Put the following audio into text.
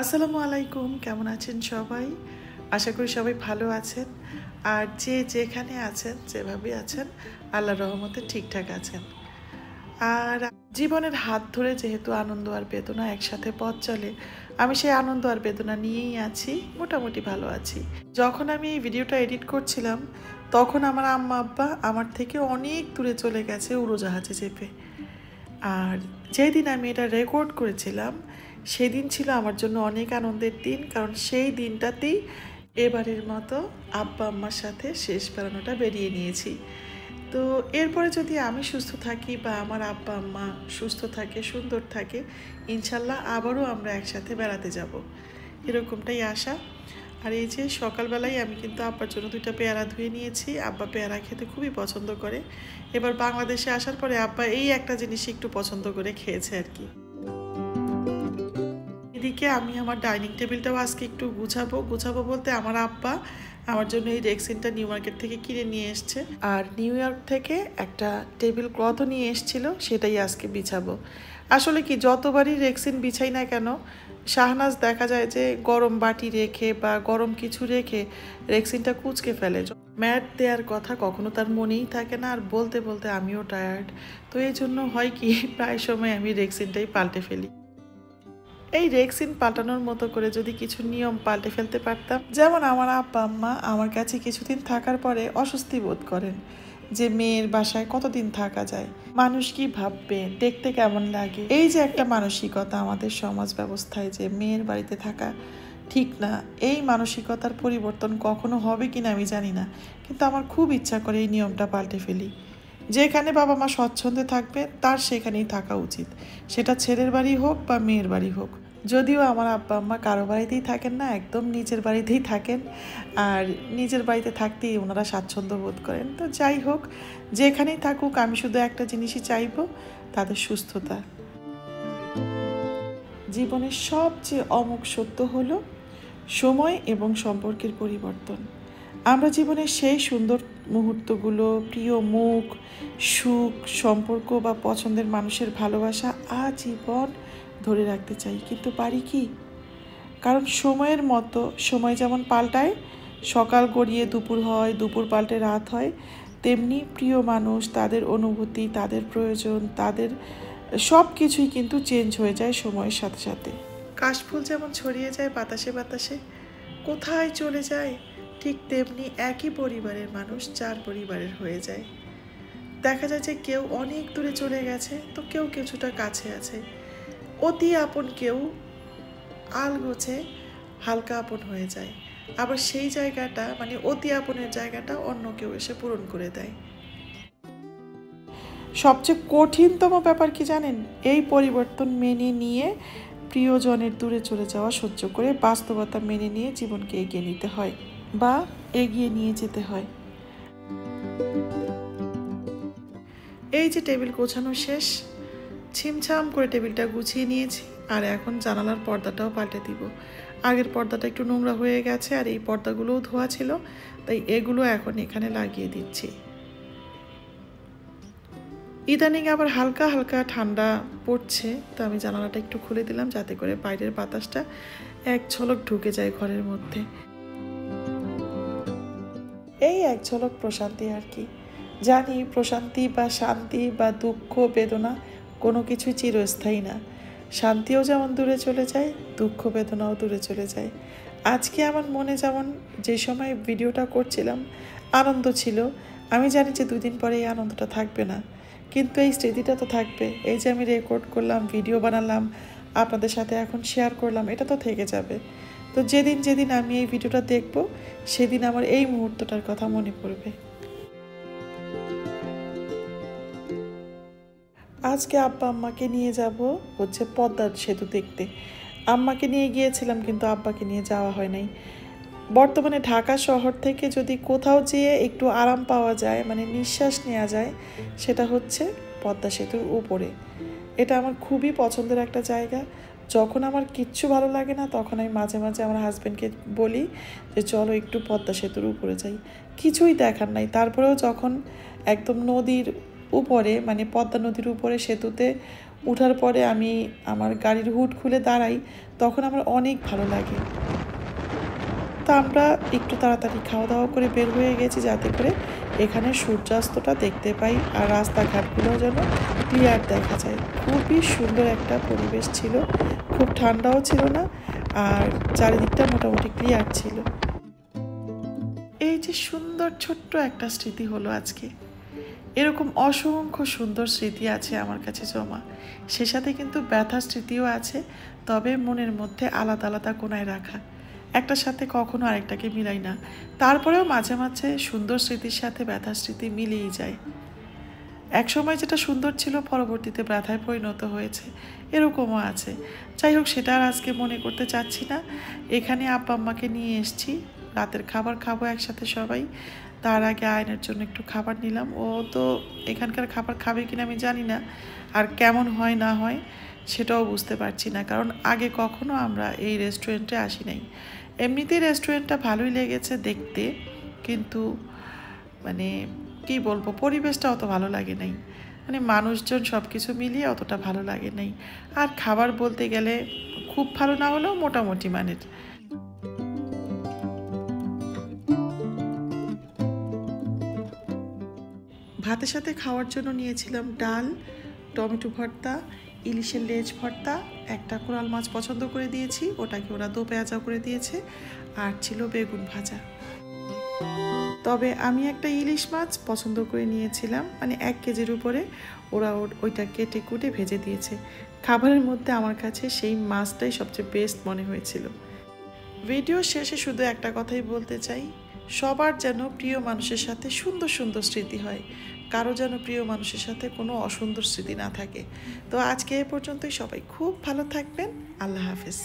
আসসালামু আলাইকুম, কেমন আছেন সবাই? আশা করি সবাই ভালো আছেন। আর যে যেখানে আছেন, যেভাবে আছেন, আল্লাহর রহমতে ঠিকঠাক আছেন। আর জীবনের হাত ধরে যেহেতু আনন্দ আর বেদনা একসাথে পথ চলে, আমি সেই আনন্দ আর বেদনা নিয়েই আছি, মোটামুটি ভালো আছি। যখন আমি এই ভিডিওটা এডিট করছিলাম, তখন আমার আম্মা আব্বা আমার থেকে অনেক দূরে চলে গেছে উড়োজাহাজে চেপে। আর যেদিন আমি এটা রেকর্ড করেছিলাম সেদিন ছিল আমার জন্য অনেক আনন্দের দিন, কারণ সেই দিনটাতেই এবারের মতো আব্বা আম্মার সাথে শেষ বেড়ানোটা বেরিয়ে নিয়েছি। তো এরপরে যদি আমি সুস্থ থাকি বা আমার আব্বা আম্মা সুস্থ থাকে, সুন্দর থাকে, ইনশাল্লাহ আবারও আমরা একসাথে বেড়াতে যাব, এরকমটাই আশা। আর এই যে সকালবেলায় আমি কিন্তু আব্বার জন্য 2টা পেয়ারা ধুয়ে নিয়েছি। আব্বা পেয়ারা খেতে খুবই পছন্দ করে। এবার বাংলাদেশে আসার পরে আব্বা এই একটা জিনিস একটু পছন্দ করে খেয়েছে আর কি। এদিকে আমি আমার ডাইনিং টেবিলটাও আজকে একটু গুছাবো বলতে আমার আব্বা আমার জন্য এই রেক্সিনটা নিউ মার্কেট থেকে কিনে নিয়ে এসছে, আর নিউ ইয়র্ক থেকে একটা টেবিল ক্লথও নিয়ে এসেছিল, সেটাই আজকে বিছাবো। আসলে কি, যতবারই রেক্সিন বিছাই না কেন, শাহনাজ দেখা যায় যে গরম বাটি রেখে বা গরম কিছু রেখে রেক্সিনটা কুঁচকে ফেলে। ম্যাট দেওয়ার কথা কখনো তার মনেই থাকে না, আর বলতে বলতে আমিও টায়ার্ড। তো এই জন্য হয় কি, প্রায় সময় আমি রেক্সিনটাই পাল্টে ফেলি। এই রেক্সিন পাল্টানোর মতো করে যদি কিছু নিয়ম পাল্টে ফেলতে পারতাম, যেমন আমার আব্বা আম্মা আমার কাছে কিছুদিন থাকার পরে অস্বস্তি বোধ করেন যে মেয়ের বাসায় কতদিন থাকা যায়, মানুষ কি ভাববে, দেখতে কেমন লাগে। এই যে একটা মানসিকতা আমাদের সমাজ ব্যবস্থায় যে মেয়ের বাড়িতে থাকা ঠিক না, এই মানসিকতার পরিবর্তন কখনো হবে কিনা আমি জানি না, কিন্তু আমার খুব ইচ্ছা করে এই নিয়মটা পাল্টে ফেলি। যেখানে বাবা মা স্বচ্ছন্দে থাকবে তার সেখানেই থাকা উচিত, সেটা ছেলের বাড়ি হোক বা মেয়ের বাড়ি হোক। যদিও আমার আব্বা আম্মা কারো বাড়িতেই থাকেন না, একদম নিজের বাড়িতেই থাকেন, আর নিজের বাড়িতে থাকতেই ওনারা স্বাচ্ছন্দ্য বোধ করেন। তো যাই হোক, যেখানেই থাকুক, আমি শুধু একটা জিনিসই চাইবো, তাদের সুস্থতা। জীবনের সবচেয়ে অমোঘ সত্য হলো সময় এবং সম্পর্কের পরিবর্তন। আমরা জীবনের সেই সুন্দর মুহূর্তগুলো, প্রিয় মুখ, সুখ, সম্পর্ক বা পছন্দের মানুষের ভালোবাসা আজীবন ধরে রাখতে চাই, কিন্তু পারি কি? কারণ সময়ের মতো সময় যেমন পাল্টায়, সকাল গড়িয়ে দুপুর হয়, দুপুর পাল্টে রাত হয়, তেমনি প্রিয় মানুষ, তাদের অনুভূতি, তাদের প্রয়োজন, তাদের সব কিছুই কিন্তু চেঞ্জ হয়ে যায় সময়ের সাথে সাথে। কাশফুল যেমন ছড়িয়ে যায় বাতাসে বাতাসে, কোথায় চলে যায়, ঠিক তেমনি একই পরিবারের মানুষ 4 পরিবারের হয়ে যায়। দেখা যায় যে কেউ অনেক দূরে চলে গেছে, তো কেউ কিছুটা কাছে আছে। অতি আপন কেউ আলগোছে হালকা আপন হয়ে যায়, আবার সেই জায়গাটা মানে অতি আপনের জায়গাটা অন্য কেউ এসে পূরণ করে দেয়। সবচেয়ে কঠিনতম ব্যাপার কি জানেন? এই পরিবর্তন মেনে নিয়ে প্রিয়জনের দূরে চলে যাওয়া সহ্য করে বাস্তবতা মেনে নিয়ে জীবনকে এগিয়ে নিতে হয় বা এগিয়ে নিয়ে যেতে হয়। এই যে টেবিল গোছানো শেষ, ছিমছাম করে টেবিলটা গুছিয়ে নিয়েছি, আর এখন জানালার পর্দাটাও পাল্টে দিব। আগের পর্দাটা একটু নোংরা হয়ে গেছে, আর এই পর্দাগুলোও ধোয়া ছিল, তাই এগুলো এখন এখানে লাগিয়ে দিচ্ছি। ইদানিং আবার হালকা হালকা ঠান্ডা পড়ছে, তো আমি জানালাটা একটু খুলে দিলাম যাতে করে বাইরের বাতাসটা এক ঝলক ঢুকে যায় ঘরের মধ্যে। এই এক ঝলক প্রশান্তি আর কি। জানি প্রশান্তি বা শান্তি বা দুঃখ বেদনা কোনো কিছুই চিরস্থায়ী না। শান্তিও যেমন দূরে চলে যায়, দুঃখ বেদনাও দূরে চলে যায়। আজকে আমার মনে যেমন যে সময় ভিডিওটা করছিলাম আনন্দ ছিল, আমি জানি যে 2 দিন পরে এই আনন্দটা থাকবে না, কিন্তু এই স্মৃতিটা তো থাকবে। এই যে আমি রেকর্ড করলাম, ভিডিও বানালাম, আপনাদের সাথে এখন শেয়ার করলাম, এটা তো থেকে যাবে। তো যেদিন যেদিন আমি এই ভিডিওটা দেখব, সেদিন আমার এই মুহূর্তটার কথা মনে পড়বে। আজকে আব্বা আম্মাকে নিয়ে যাব হচ্ছে পদ্মার সেতু দেখতে। আম্মাকে নিয়ে গিয়েছিলাম, কিন্তু আব্বাকে নিয়ে যাওয়া হয় নাই। বর্তমানে ঢাকা শহর থেকে যদি কোথাও যেয়ে একটু আরাম পাওয়া যায়, মানে নিঃশ্বাস নেওয়া যায়, সেটা হচ্ছে পদ্মা সেতুর উপরে। এটা আমার খুবই পছন্দের একটা জায়গা। যখন আমার কিচ্ছু ভালো লাগে না, তখন আমি মাঝে মাঝে আমার হাজব্যান্ডকে বলি যে চলো একটু পদ্মা সেতুর উপরে যাই। কিছুই দেখার নাই, তারপরেও যখন একদম নদীর উপরে মানে পদ্মা নদীর উপরে সেতুতে উঠার পরে আমি আমার গাড়ির হুড খুলে দাঁড়াই, তখন আমার অনেক ভালো লাগে। তো আমরা একটু তাড়াতাড়ি খাওয়া দাওয়া করে বের হয়ে গেছি যাতে করে এখানে সূর্যাস্তটা দেখতে পাই আর রাস্তাঘাটগুলো যেন ক্লিয়ার দেখা যায়। খুবই সুন্দর একটা পরিবেশ ছিল, খুব ঠান্ডাও ছিল না আর চারিদিকটা মোটামুটি ক্লিয়ার ছিল। এই যে সুন্দর ছোট্ট একটা স্মৃতি হলো আজকে। এরকম অসংখ্য সুন্দর স্মৃতি আছে আমার কাছে জমা, সে সাথে কিন্তু ব্যথার স্মৃতিও আছে, তবে মনের মধ্যে আলাদা আলাদা কোনায় রাখা, একটার সাথে কখনো আরেকটাকে মিলাই না। তারপরেও মাঝে মাঝে সুন্দর স্মৃতির সাথে ব্যথার স্মৃতি মিলিয়েই যায়। এক সময় যেটা সুন্দর ছিল পরবর্তীতে ব্যথায় পরিণত হয়েছে, এরকমও আছে। যাই হোক, সেটা আর আজকে মনে করতে চাচ্ছি না। এখানে আব্বা আম্মাকে নিয়ে এসেছি, রাতের খাবার খাবো একসাথে সবাই। তার আগে আয়নের জন্য একটু খাবার নিলাম। ও তো এখানকার খাবার খাবে কিনা আমি জানি না, আর কেমন হয় না হয় সেটাও বুঝতে পারছি না, কারণ আগে কখনো আমরা এই রেস্টুরেন্টে আসি নাই। এমনিতেই রেস্টুরেন্টটা ভালোই লেগেছে দেখতে, কিন্তু মানে কি বলবো, পরিবেশটা অত ভালো লাগে নাই, মানে মানুষজন সব কিছু মিলিয়ে অতটা ভালো লাগে নাই। আর খাবার বলতে গেলে খুব ভালো না হলেও মোটামুটি মানের। ভাতের সাথে খাওয়ার জন্য নিয়েছিলাম ডাল, টমেটো ভর্তা, ইলিশের লেজ ভর্তা, একটা কোরাল মাছ পছন্দ করে দিয়েছি, ওটাকে ওরা দো পেঁয়াজা করে দিয়েছে, আর ছিল বেগুন ভাজা। তবে আমি একটা ইলিশ মাছ পছন্দ করে নিয়েছিলাম, মানে 1 কেজির উপরে। ওরা ওইটা কেটে কুটে ভেজে দিয়েছে। খাবারের মধ্যে আমার কাছে সেই মাছটাই সবচেয়ে বেস্ট মনে হয়েছিল। ভিডিও শেষে শুধু একটা কথাই বলতে চাই, সবার যেন প্রিয় মানুষের সাথে সুন্দর সুন্দর স্মৃতি হয়, কারো যেন প্রিয় মানুষের সাথে কোনো অসুন্দর স্মৃতি না থাকে। তো আজকে এ পর্যন্তই, সবাই খুব ভালো থাকবেন। আল্লাহ হাফেজ।